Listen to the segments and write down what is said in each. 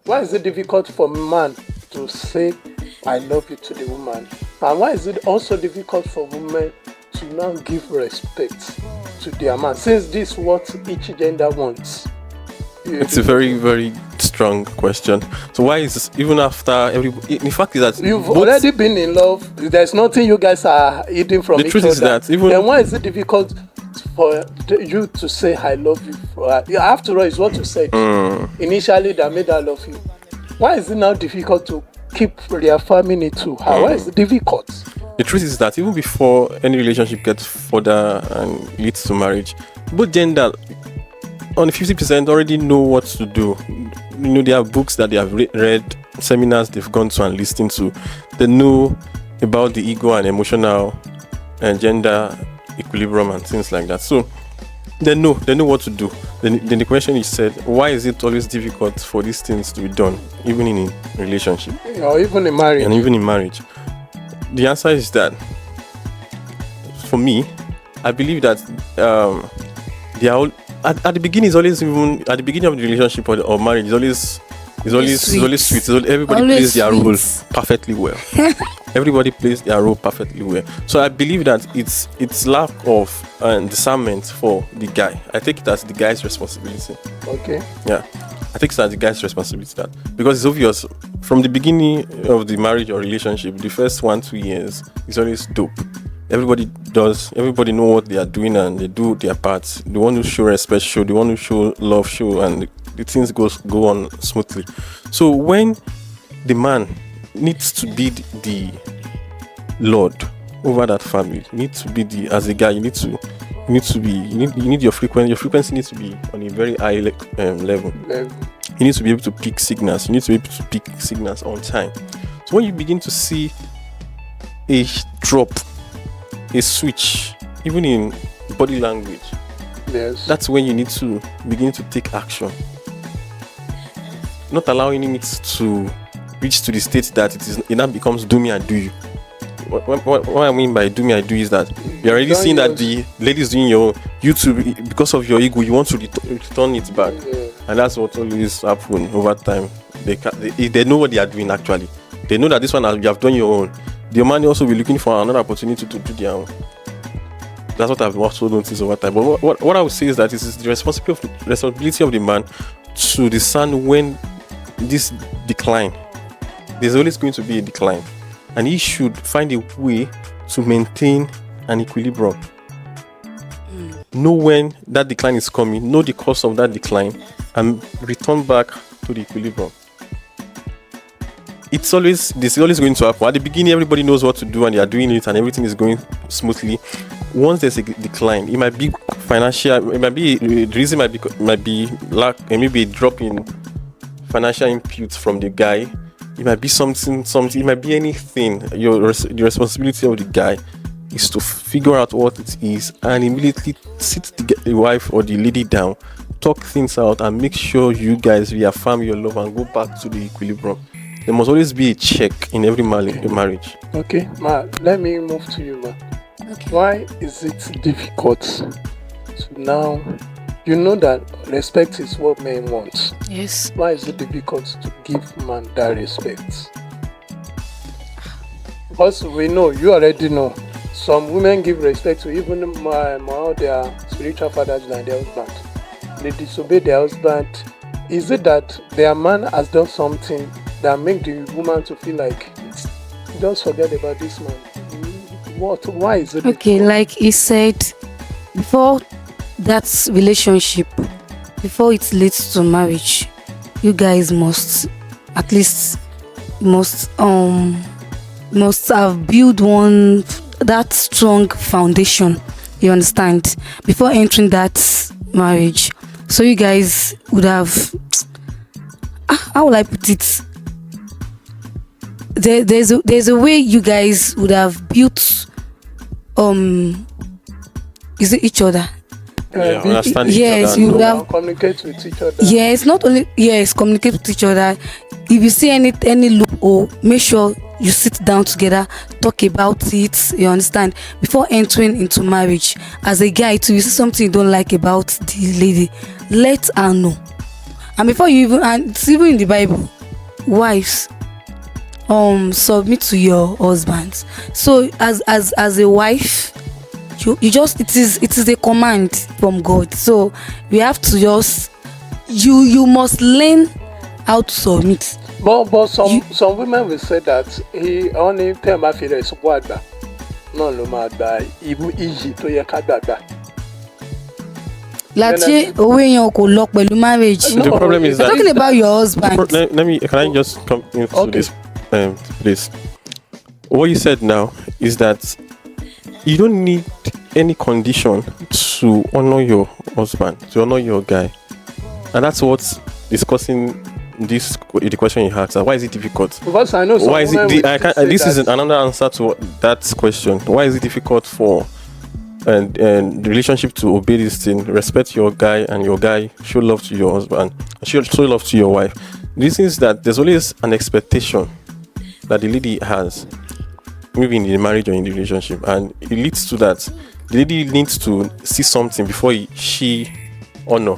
Why is it difficult for man to say I love you to the woman? And why is it also difficult for women to now give respect to their man? Since this is what each gender wants. It's a very, very strong question. So why is this, even after in fact is that you've already been in love, there's nothing you guys are eating from each other. The truth is that even then why is it difficult for you to say I love you? After all, it's what you said initially that made her love you. Why is it now difficult to keep reaffirming it to her? Why is it difficult? The truth is that even before any relationship gets further and leads to marriage, both gender on 50% already know what to do. You know, they have books that they have read, seminars they've gone to and listened to. They know about the ego and emotional and gender equilibrium and things like that. So they know what to do. Then the question is said, why is it always difficult for these things to be done, even in a relationship? Or even in marriage. And even in marriage. The answer is that, for me, I believe that they are all, at the beginning, it's always, even at the beginning of the relationship or marriage, it's always sweet. Everybody plays their role perfectly well. Everybody plays their role perfectly well. So I believe that it's lack of discernment for the guy. I take it as the guy's responsibility. Okay. Yeah, I take it as the guy's responsibility, that because it's obvious from the beginning of the marriage or relationship, the first 1-2 years is always dope. Everybody know what they are doing and they do their parts. The one who show respect show, the one who show love show, and the things go on smoothly. So when the man needs to be the lord over that family, you need to be as a guy, you need your frequency needs to be on a very high level. You need to be able to pick signals. You need to be able to pick signals on time. So when you begin to see a drop, a switch, even in body language, yes, that's when you need to begin to take action. Not allowing it to reach to the state that it now becomes do me and do you. What I mean by do me and do is that you're already seeing that the ladies doing your YouTube, because of your ego, you want to return it back. Yeah. And that's what always happens over time. They know what they are doing actually. They know that this one you have done your own. The man also will be looking for another opportunity to do their own. That's what I've also noticed over time. But what I would say is that it is the responsibility of the man to discern when this decline, there's always going to be a decline, and he should find a way to maintain an equilibrium. Know when that decline is coming, know the cause of that decline, and return back to the equilibrium. This is always going to happen. At the beginning, everybody knows what to do and they are doing it and everything is going smoothly. Once there's a decline, it might be financial, it might be the reason might be lack, and maybe a drop in financial input from the guy. It might be something, it might be anything. The responsibility of the guy is to figure out what it is and immediately sit the wife or the lady down, talk things out, and make sure you guys reaffirm your love and go back to the equilibrium. There must always be a check in every marriage. Okay, Ma, let me move to you, Ma. Okay. Why is it difficult to now? You know that respect is what men want. Yes. Why is it difficult to give man that respect? Because we know, you already know, some women give respect to even more their spiritual fathers than their husband. They disobey their husband. Is it that their man has done something that make the woman to feel like just forget about this man? Why is it? Okay, like he said, before that relationship, before it leads to marriage, you guys must at least must have built that strong foundation, you understand, before entering that marriage. So you guys would have, how will I put it? There's a way you guys would have built is it each other? Understand yes, each other. you would have communicate with each other. Yes, not only communicate with each other. If you see any loophole, make sure you sit down together, talk about it, you understand, before entering into marriage. As a guy too, you see something you don't like about the lady, let her know. And before you even, and it's even in the Bible, wives submit to your husbands. So as a wife, you just, it is a command from God. So we have to just, you must learn how to submit. But some women will say that he only tell my fi rẹ̀ sọ́kọ́ àgbà náà ló máa gba iyì tó yẹ ká gbàgbà. Láti owó èèyàn kò lọ pẹ̀lú marriage. The problem is We're that talking about your husband. can I just come into this place? What you said now is that you don't need any condition to honor your husband, to honor your guy, and that's what's discussing the question you asked. Why is it difficult? Because I know some why is it? This that. is another answer to that question. Why is it difficult for and the relationship to obey this thing, respect your guy, and your guy show love to your husband, show love to your wife? This is that there's always an expectation that the lady has, maybe in the marriage or in the relationship, and it leads to that the lady needs to see something before she honor.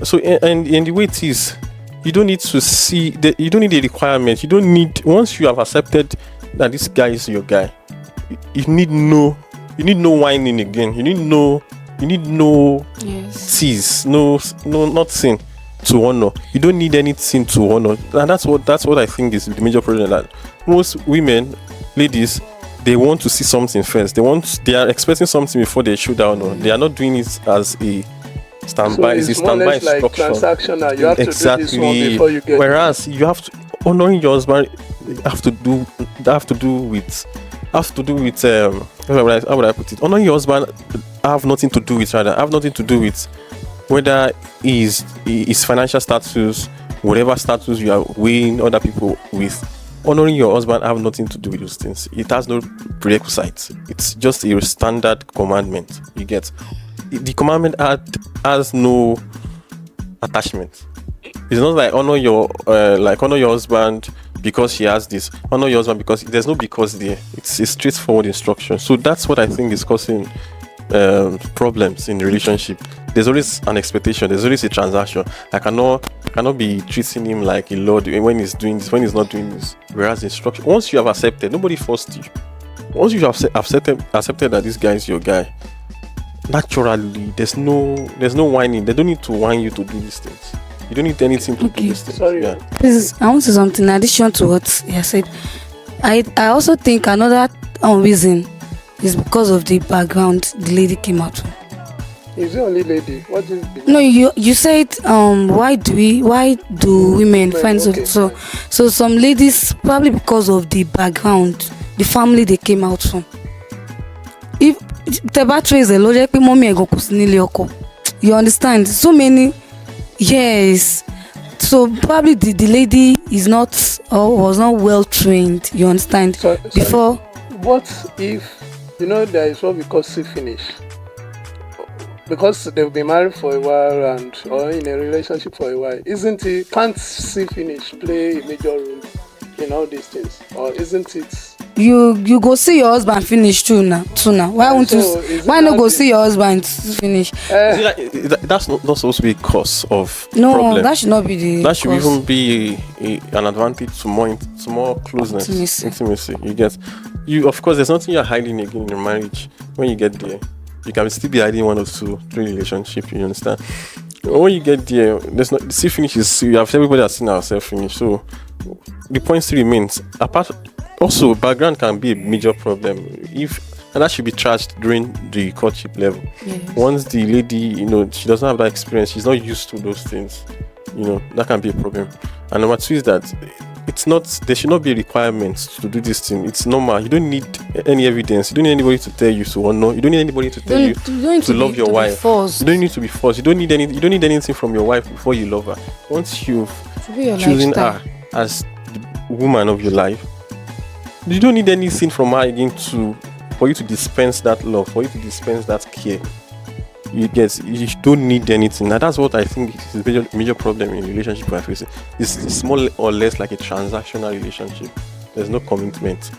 So and the way it is, you don't need to see that, you don't need a requirement. You don't need, once you have accepted that this guy is your guy, you need no whining again. You need no tease, no nothing to honor. You don't need anything to honor. And that's what I think is the major problem, that most women, ladies, they want to see something first. They are expecting something before they show that honor. They are not doing it as a standby. So it's a standby like instruction. transactional. You have to do this one before you get. Whereas you have to, honoring your husband have to do with how would I put it? Honoring your husband have nothing to do with whether his financial status, whatever status you are weighing other people with. Honoring your husband have nothing to do with those things. It has no prerequisites. It's just a standard commandment. You get the commandment has no attachment. It's not like honor your husband because he has this. Honor your husband because there's no because there. It's a straightforward instruction. So that's what I think is causing problems in the relationship. There's always an expectation. There's always a transaction. I cannot be treating him like a lord when he's doing this, when he's not doing this. Whereas instruction, once you have accepted, nobody forced you. Once you have accepted that this guy is your guy, naturally there's no whining. They don't need to whine you to do these things. You don't need anything to do these things. Sorry. Yeah. I want to say something in addition to what you said. I also think another reason is because of the background the lady came out from. Is the only lady? What is? No, you said why do women find okay. so some ladies, probably because of the background, the family they came out from. If the battery is a logic, mommy go oko. You understand? So many, yes. So probably the lady is not or was not well trained. You understand? Before. What if there is what we call see finish? Because they've been married for a while or in a relationship for a while, can't see finish play a major role in all these things, or isn't it? You go see your husband finish too now. Why won't you? Why not go see your husband finish? That's not supposed to be a cause of problem. That should not be the. That should even be an advantage to more closeness, intimacy. You get, of course, there's nothing you're hiding again in your marriage. When you get there, you can still be hiding 1 or 2, 3 relationships. You understand? When you get there, there's not. See finish is, you have everybody has seen ourselves finish. So the point still remains. Apart, also background can be a major problem and that should be trashed during the courtship level. Yes. Once the lady, she doesn't have that experience, she's not used to those things. That can be a problem. And number 2 is that there should not be a requirement to do this thing. It's normal. You don't need any evidence. You don't need anybody to tell you to honor. You don't need anybody to tell you to love your wife. You don't need to be forced. You don't need anything from your wife before you love her. Once you've chosen her as the woman of your life, you don't need anything from her again for you to dispense that love, for you to dispense that care. You don't need anything. Now that's what I think is the major problem in relationship we're facing. It's more or less like a transactional relationship. There's no commitment.